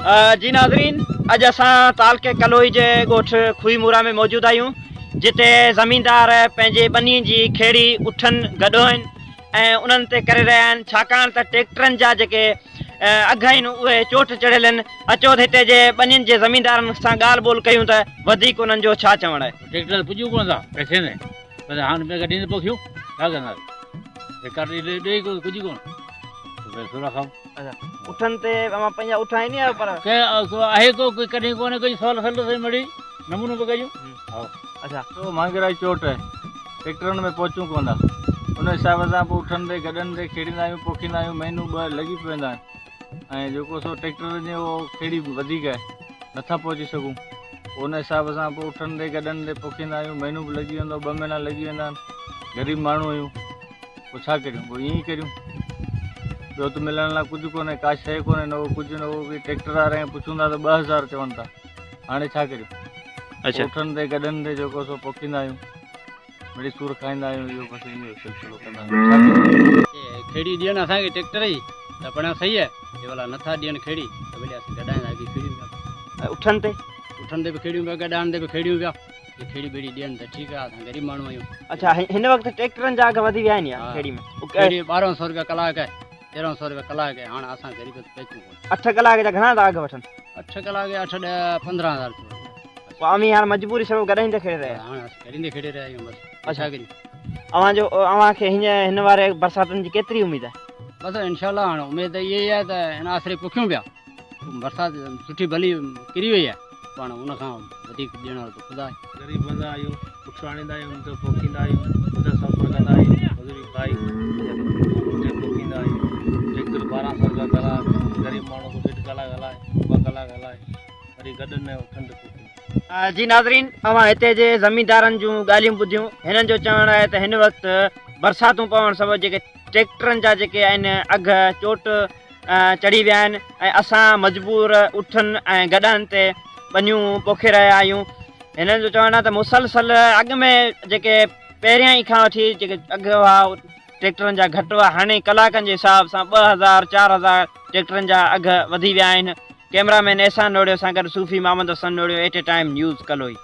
जी नाज़रीन, अज असां तालके कलोई जे ॻोठ खुईमुरा में मौजूद आहियूं, जिते ज़मींदार पंहिंजे ॿनी जी खेड़ी उठनि गॾो आहिनि ऐं उन्हनि ते करे रहिया आहिनि, छाकाणि त ट्रैक्टरनि जा जेके अघ आहिनि उहे चोट चढ़ियल आहिनि। अचो त हिते जे ॿनियुनि जे ज़मींदारनि सां ॻाल्हि ॿोल कयूं त वधीक उन्हनि जो छा चवणु आहे। ट्रैक्टर पुॼूं कोन था पैसे में, पर हाणे पे गॾी पोखियूं छा कंदा बेकार ॾेई कुझु कोन पैसो रखां। उठनि ते अवां पंहिंजा उठ आहिनि या पर आहे को कॾहिं कोन्हे कोई सवाल सलो से मड़ी नमूनो पे कयूं। अच्छा तो मांगराई चोट है ट्रैक्टरनि में पहुचूं कोन था, उन हिसाब सां पोइ उठनि ते गॾनि ते खेड़ींदा आहियूं, पोखींदा आहियूं, महीनू ॿ लॻी पवंदा आहिनि ऐं जेको सो ट्रैक्टर जो उहो खेड़ी वधीक आहे नथा पहुची सघूं, उन हिसाब सां पोइ उठनि ते गॾनि ते पोखींदा आहियूं, महीनू बि लॻी वेंदो, 2 महीना लॻी वेंदा आहिनि। ग़रीब माण्हू आहियूं, पोइ छा करियूं, पोइ ईअं ई करियूं, ॿियो त मिलण लाइ कुझु कोन्हे, का शइ कोन्हे, न उहो कुझु न उहो ट्रैक्टर वारे पुछूं था त 2000 चवनि था, हाणे छा करियूं। अच्छा उठनि ते गॾनि ते जेको सो पोखींदा आहियूं, मिड़ी सूर खाईंदा आहियूं, इहो बसि इहो सिलसिलो कंदा आहियूं। खेड़ी ॾियणु असांखे ट्रैक्टर ई त पाण सही आहे, जे भला नथा ॾियनि खेड़ी त भले असीं गॾाईंदा की खेड़ियूं पिया, उठनि उठनि ते बि खेड़ियूं पिया, गॾाइण ते बि खेड़ियूं पिया, खेड़ी ॿेड़ी ॾियनि त ठीकु आहे, असां ग़रीब माण्हू आहियूं। अच्छा हिन वक़्तु ट्रैक्टरनि जा अघ वधी विया आहिनि या खेड़ी में? खेड़ी 1200 रुपया कलाक आहे, 1300 रुपया कलाक आहे, हाणे असां ग़रीब पहुचूं कोन। 8 कलाक जा घणा था अघ वठनि? 8 कलाक 8 ॾह 15000 पोइ अमी हाणे मजबूरी सब गॾाईंदे खेड़े रहिया। हाणे असां गॾींदे खेड़े रहिया आहियूं बसि। छा करियूं? अव्हांखे हिन वारे बरसातुनि जी केतिरी उमेद आहे? बसि इनशाला हाणे उमेद इहा ई आहे त हिन आसिरे पुखियूं पिया, बरसाति सुठी भली किरी वई आहे, पाण उन खां वधीक ॾियण वारो त ख़ुदा आहे। ग़रीब बंदा आहियूं, पुठ आणींदा आहियूं, उते पोखींदा आहियूं, उते सफ़र कंदा आहियूं, मज़ूरी खाई उते पोखींदा आहियूं। ट्रैक्टर 1200 रुपया कलाक, ग़रीब माण्हू को 1.5 कलाक हलाए, 2 कलाक हलाए, वरी गॾनि में उठनि ते पोखींदा। जी नाज़रीन, अवां हिते जे ज़मींदारनि जूं ॻाल्हियूं ॿुधियूं। हिननि जो चवणु आहे त हिन वक़्तु बरसातूं पवण सबबु जेके ट्रैक्टरनि जा जेके आहिनि अघ चोट चढ़ी विया आहिनि ऐं असां मजबूर उठनि ऐं गॾनि ते ॿनियूं पोखे रहिया आहियूं। हिननि जो चवणु आहे त मुसलसल अॻ में जेके पहिरियां ई खां वठी जेके अघ हुआ ट्रैक्टरनि जा घटि हुआ, हाणे कलाकनि जे हिसाब सां 2000 4000 ट्रैक्टरनि जा अघ वधी विया आहिनि। कैमरामैन एहसान नोड़ियो सां गॾु Sufi Mohammad Hassan Nodiyo, at a time news कलोई।